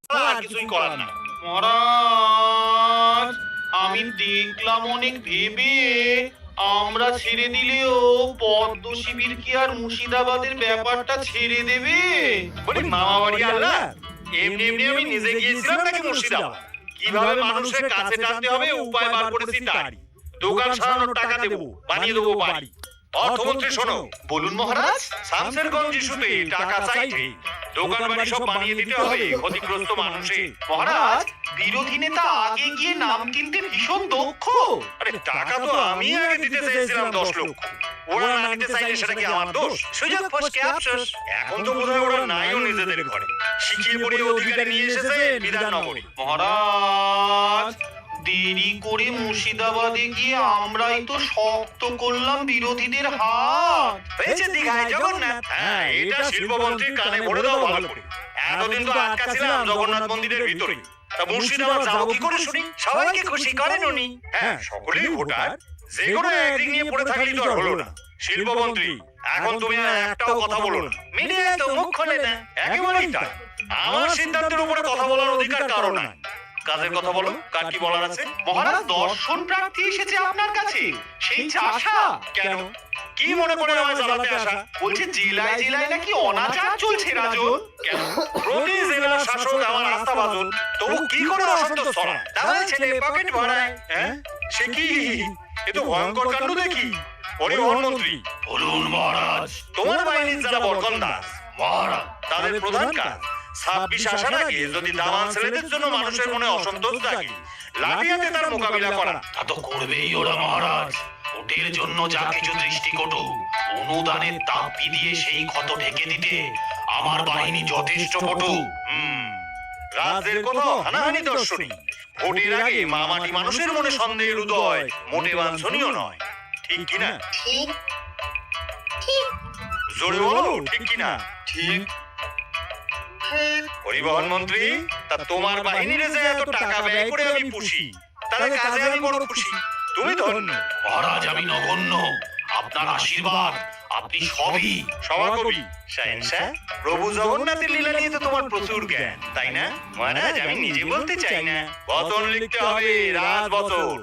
আর কিছুই করার না। মহারাজ, আমি দেখলাম অনেক ভেবে আমরা ছেড়ে দিলেও পদ্ম শিবির কি আর মুর্শিদাবাদের ব্যাপারটা ছেড়ে দেবে? বলি মামা বাড়ি আল্লাহ, এমনি এমনি আমি নিজে গিয়েছিলাম নাকি মুর্শিদাবাদ? কিভাবে মানুষের কাছে টানতে হবে উপায় বার করেছি তারই। দোকান সারানোর টাকা দেবো, বানিয়ে দেবো বাড়ি। অর্থমন্ত্রী শোনো। বলুন মহারাজ। শামসেরগঞ্জ ইস্যুতে টাকা চাইছে, দোকান বাড়ি সব বানিয়ে দিতে হবে ক্ষতিগ্রস্ত মানুষে। মহারাজ, বিরোধী নেতা আগে গিয়ে নাম কিনতে ভীষণ দক্ষ। আরে টাকা তো আমি আগে দিতে চেয়েছিলাম 10 লক্ষ, ওরা না দিতে চাইলে সেটা কি আমার দোষ? সুযোগ ফসকে আফসোস। এখন তো বোধহয় ওরা নাইও নিজেদের ঘরে, শিখিয়ে পড়িয়ে অধিকারী নিয়ে এসেছে বিধাননগরে। মহারাজ, দেরি করে মুর্শিদাবাদে গিয়ে আমরাই তো শক্ত করলাম বিরোধীদের হাত। হয়েছে দীঘায় জগন্নাথ। হ্যাঁ, এটা শিল্পমন্ত্রীর কানে ভরে দাও ভালো করে। এতদিন তো আটকা ছিলাম জগন্নাথ মন্দিরের ভিতরে, তা মুর্শিদাবাদ যাবো কি করে শুনি? সবাইকে খুশি করেন উনি। হ্যাঁ, সকলেই ভোটার, যে কোনো একদিক নিয়ে পড়ে থাকলেই তো আর হলো না। শিল্পমন্ত্রী, এখন তুমি আর একটাও কথা বলো না। মিডিয়ায় তো মুখ খোলে না, একেবারেই তাই। আমার সিদ্ধান্তের উপরে কথা বলার অধিকার কারো নাই। কাজের কথা বলো, কার কি বলার আছে? মহারাজ, দর্শন প্রার্থী এসেছে আপনার কাছে, সেই আশা। কেন, কি মনে করে আমায় জ্বালাতে আসা? বলছে জেলায় জেলায় নাকি অনাচার চলছে রাজন। কেন, প্রতি জেলার শাসক আমার আস্থা ভাজন, তবু কি করে অসন্তোষ ছড়ায়? তাহলে ছেলে পকেট ভরায়। হ্যাঁ, সে কি? এ তো ভয়ঙ্কর কাণ্ড দেখি। পরিবহন মন্ত্রী। বলুন মহারাজ। তোমার বাহিনীর যারা বরকন দাস মহারাজ, তাদের প্রধান কাজ 26 আসার আগে যদি দামান ছেলেদের জন্য মানুষের মনে অসন্তোষ জাগে, লাঠি হাতে তার মোকাবিলা করা। তা তো করবেই ওরা মহারাজ। ওদের জন্য যা কিছু দৃষ্টিকটু অনুদানের তাপি দিয়ে সেই ক্ষত ঢেকে দিতে আমার বাহিনী যথেষ্ট পটু। রাজ্যের কোথাও হানাহানি দর্শনী, ভোটের আগে মামাটি মানুষের মনে সন্দেহের উদয় মোটে বাঞ্ছনীয় নয়। ঠিক কিনা? ঠিক। জোরে বলো, ঠিক কিনা? ঠিক। পরিবহন মন্ত্রী, তা তোমার বাহিনীর যে এত টাকা ব্যয় করে আমি পুষি, তাদের কাজে আমি বড় খুশি। তুমি ধন্য। মহারাজ, আমি নগণ্য, আপনার আশীর্বাদ, আপনি সবই। সভাকবি শাহেনশা, প্রভু জগন্নাথের লীলা নিয়ে তো তোমার প্রচুর জ্ঞান, তাই না? মহারাজ, আমি নিজে বলতে চাই না, বচন লিখতে হবে, রাজবচন।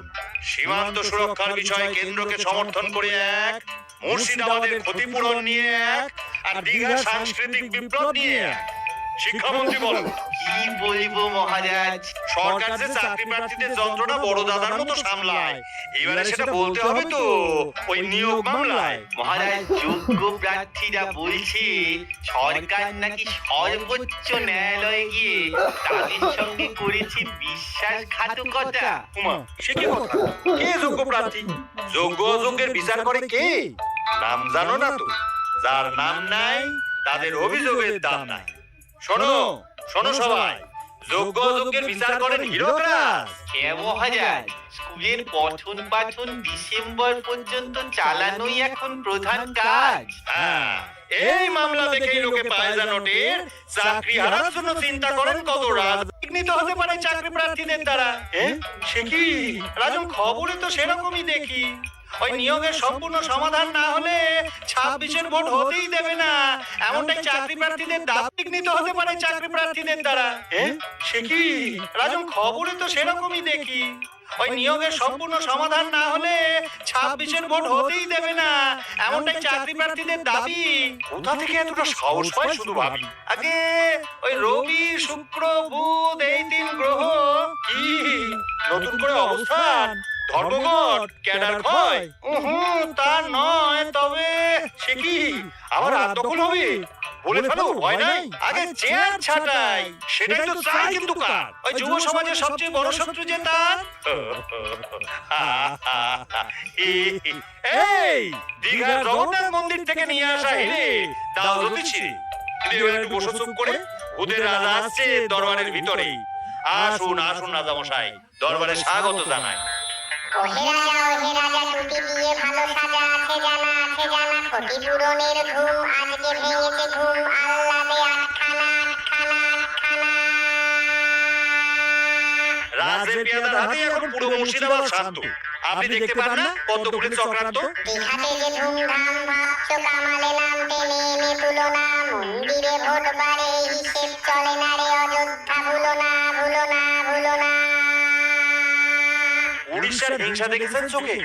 সীমান্ত সুরক্ষার বিষয়ে কেন্দ্রকে সমর্থন করে এক, মুর্শিদাবাদের ক্ষতিপূরণ নিয়ে এক, আর দীঘা সাংস্কৃতিক বিপ্লব নিয়ে এক। শিক্ষামন্ত্রী বলো। কি বলবো মহারাজ, সরকার যে চাকরি প্রার্থীদের যন্ত্রণা বড় দাদার মতো সামলায়, এবারে সেটা বলতে হবে তো ওই নিয়োগ মামলায়। মহারাজ, যোগ্য প্রার্থীরা বলছে সরকার নাকি সর্বোচ্চ ন্যায়ালয়ে গিয়ে তাদের সঙ্গে করেছে বিশ্বাসঘাতকতা। উমা, সে কি কথা? কে যোগ্য প্রার্থী? যোগ্য অযোগ্যের বিচার করে কে? নাম জানো না তো? যার নাম নাই তাদের অভিযোগের দাম নাই। শোনো শোনো সবাই, যোগ্য অযোগ্যের বিচার করেন হিরোক্রাস। মহারাজ, স্কুলের পঠন পাঠন ডিসেম্বর পর্যন্ত চালানোই এখন প্রধান কাজ। হ্যাঁ, এই মামলা দেখেই লোকে পায়জা নোটের চাকরি হারার জন্য চিন্তা করেন কত রাজনীতি হতে পারে চাকরি প্রার্থীদের দ্বারা। সে কি রাজন, খবরে তো সেরকমই দেখি। ওই নিয়োগের সম্পূর্ণ সমাধান না হলে 26-এর ভোট হতেই দেবে না, এমনটাই চাকরি প্রার্থীদের দাবি নিতে হতে পারে চাকরি প্রার্থীদের দ্বারা। সে কি রাজন, খবরে তো সেরকমই দেখি। ওই নিয়োগের সম্পূর্ণ সমাধান না হলে 26-এর ভোট হতেই দেবে না, এমনটাই চাকরি প্রার্থীদের দাবি। কোথা থেকে এতটা সাহস পায় শুধু ভাবি। আগে ওই রবি শুক্র বুধ এই 3 গ্রহ কি নতুন করে অবস্থান, ধর্মঘট, ক্যাডার ক্ষয়? তা নয়, তবে সে কি আবার দখল হবে? বলে ফেলো, ভয় নাই, আগে চেয়ার ছাটাই। সেটাই তো চাই, কিন্তু কার? ওই যুব সমাজের সবচেয়ে বড় শত্রু যে তার। এই দীঘার জগন্নাথ মন্দির থেকে নিয়ে আসা হেলে দাও জ্যোতিষী, কিন্তু একটু বসে চুপ করে। ওদের রাজা আসছে দরবারের ভিতরে। আসুন আসুন রাজামশাই, দরবারে স্বাগত জানাই। ওহে রাজা, টুটি দিয়ে ভালো সাজা আছে জানা, ক্ষতিপূরণের ঘুম আজকে ভেঙেছে ঘুম, আল্লাদে আটখানা আটখানা আটখানা। রাজের পেয়াদার হাতে এখন পুরো মুর্শিদাবাদ শান্ত। আপনি দেখতে পান না পদ্মপুরের চক্রান্ত? দীঘাতে যে ধুমধাম ভাবছো, কামালে নাম টেনে এনে তুলনা, মন্দিরে ভোট বাড়ে হিসেব চলে না রে, অযোধ্যা ভুলো না। উড়িষ্যার হিংসা দেখেছেন চোখে?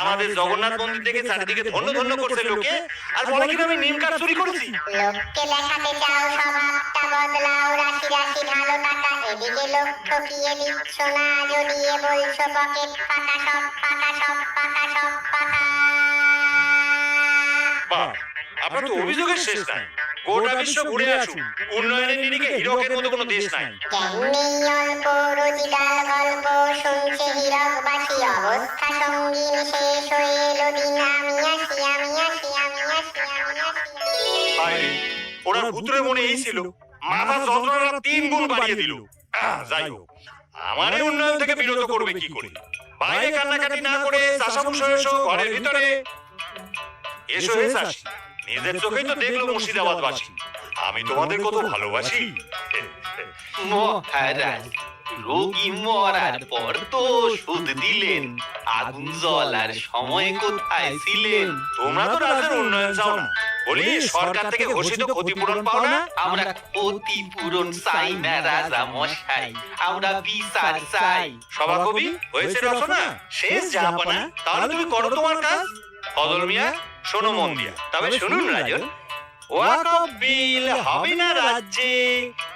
আমাদের জগন্নাথ মন্দির থেকে চারিদিকে ধন্য ধন্য করছে লোকে, আর বলে কিনা আমি নিম কাঠ চুরি করেছি। লোককে দেখাতে চাও স্বভাবটা বদলাও, রাশি রাশি ঢালো টাকা, এদিকে লোক ঠকিয়ে দিচ্ছ না, জড়িয়ে বলছো পকেট ফাঁকা, সব ফাঁকা, সব ফাঁকা, সব ফাঁকা। বাহ, আপনার তো অভিযোগের শেষ নাই। গোটা বিশ্ব ঘুরে আসুন, উন্নয়নের নিরিখে হীরকের মতো কোনো দেশ নাই। জ্ঞানেই অল্প রোজগার গল্প শুনছে হীরকবাসী, অবস্থা সঙ্গীন শেষ হয়ে এলো দিন, আমি আসি, আমি আসি, আমি আসি, আমি আসি। হায়, ওরা ভুতুরে মনে এই ছিল, মাথা যন্ত্রণা 3 গুণ বাড়িয়ে দিল। যাই হোক, আমার এই উন্নয়ন থেকে বিরত করবে কি করে? বাইরে কান্নাকাটি না করে চাষাবুষো এসো ঘরের ভিতরে। এসো হে চাষি, নিজের চোখেই তো দেখলো মুর্শিদাবাদবাসী, আমি তোমাদের কত ভালোবাসি। মহারাজ, রোগী মরার পর তো ওষুধ দিলেন, আগুন জ্বলার সময় কোথায় ছিলেন? তোমরা তো রাজ্যের উন্নয়ন চাও না, বলি সরকার থেকে ঘোষিত ক্ষতিপূরণ পাও না? আমরা ক্ষতিপূরণ চাই না রাজা মশাই, আমরা বিচার চাই। সভাকবি হয়েছে রচনা, শেষ জাহাপনা, তাহলে তুমি করো তোমার কাজ। ফজল মিয়া, শোনো মন দিয়া, তবে শুনুন রাজন, ওয়াকফ বিল হবে না রাজ্যে,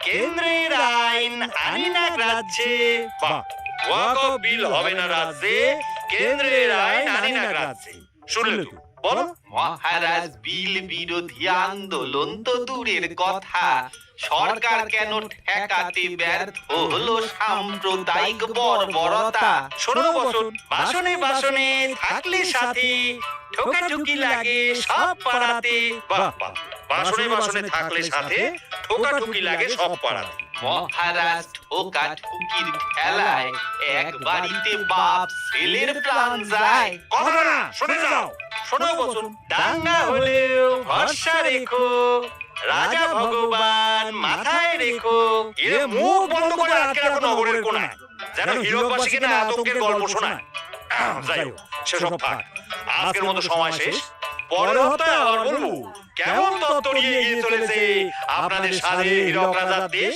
কেন্দ্রের আইন আনি না রাজ্যে। বাহ, ওয়াকফ বিল হবে না রাজ্যে, কেন্দ্রের আইন আনি না রাজ্যে। শুনলে তো, বলো। মহারাজ, বিল বিরোধী আন্দোলন তো দূরের কথা, সরকার কেন ঠেকাতে ব্যর্থ হলো সাম্প্রদায়িক বর্বরতা? শোনো বসন, বাসনে বাসনে থাকলে সাথে, ঠোকাঠুকি লাগে সব পাড়াতে। বাহ বাহ, বাসনে বাসনে থাকলে সাথে, ঠোকাঠুকি লাগে সব পাড়াতে। মহারাজ, ঠোকাঠুকির খেলায় এক বাড়িতে বাপ ছেলের প্রাণ যায়। কথা না, শুনে যাও। শোনো বসন, দাঙ্গা হলেও ভরসা রেখো, রাজা ভগবান মাথায় রেখো। এর মুখ বন্ধ করে আটকে রাখো নগরের কোনায়, যেন হীরকবাসীকে না আতঙ্কের গল্প শোনায়। যাই হোক, সেসব থাক, আজকের মতো সময় শেষ। পরের হপ্তাহে আবার বলবো কেমন তত্ত্ব নিয়ে এগিয়ে চলেছে আপনাদের সাথে হীরক রাজার দেশ।